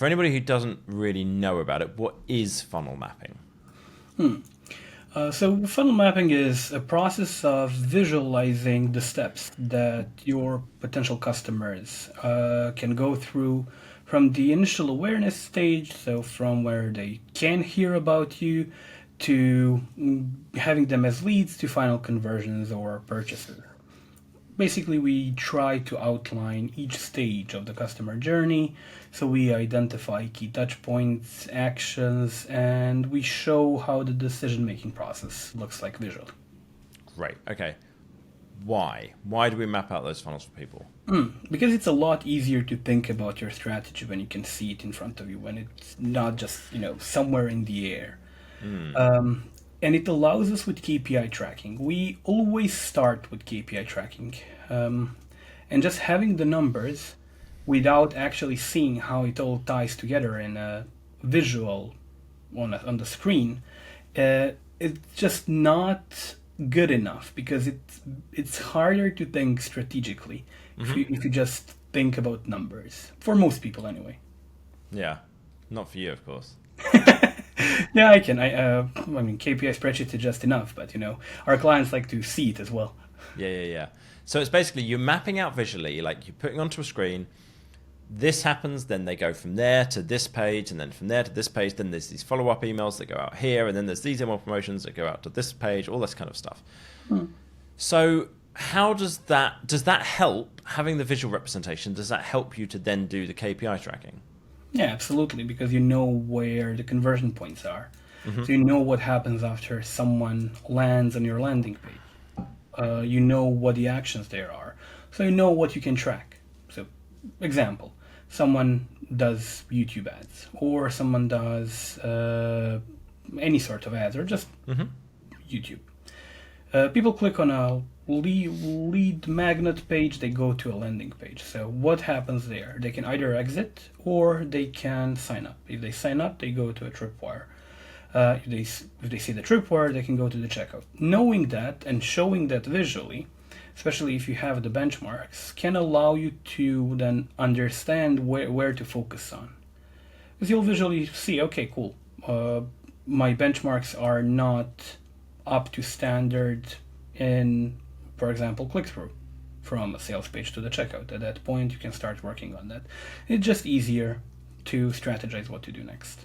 for anybody who doesn't really know about it, what is funnel mapping? So funnel mapping is a process of visualizing the steps that your potential customers can go through from the initial awareness stage, so from where they can hear about you, to having them as leads to final conversions or purchases. Basically, we try to outline each stage of the customer journey. So we identify key touch points, actions, and we show how the decision making process looks like visually. Great. Okay. Why? Why do we map out those funnels for people? Because it's a lot easier to think about your strategy when you can see it in front of you, when it's not just, somewhere in the air. And it allows us with KPI tracking. We always start with KPI tracking. And just having the numbers without actually seeing how it all ties together in a visual on the screen, it's just not good enough because it's harder to think strategically if you just think about numbers. For most people, anyway. Yeah. Not for you, of course. Yeah, I can. I mean, KPI spreadsheets are just enough, but our clients like to see it as well. Yeah. So it's basically you're mapping out visually, like you're putting onto a screen, this happens, then they go from there to this page, and then from there to this page, then there's these follow-up emails that go out here, and then there's these email promotions that go out to this page, all this kind of stuff. So how does that help, having the visual representation, does that help you to then do the KPI tracking? Yeah, absolutely, because you know where the conversion points are. So you know what happens after someone lands on your landing page. You know what the actions there are. So you know what you can track. So, example, someone does YouTube ads, or someone does any sort of ads, or just YouTube. People click on a lead magnet page, they go to a landing page. So what happens there? They can either exit or they can sign up. If they sign up, they go to a tripwire. If they see the tripwire, they can go to the checkout. Knowing that and showing that visually, especially if you have the benchmarks, can allow you to then understand where to focus on. Because you'll visually see, okay, cool, my benchmarks are not up to standard in, for example, click-through from a sales page to the checkout. At that point, you can start working on that. It's just easier to strategize what to do next.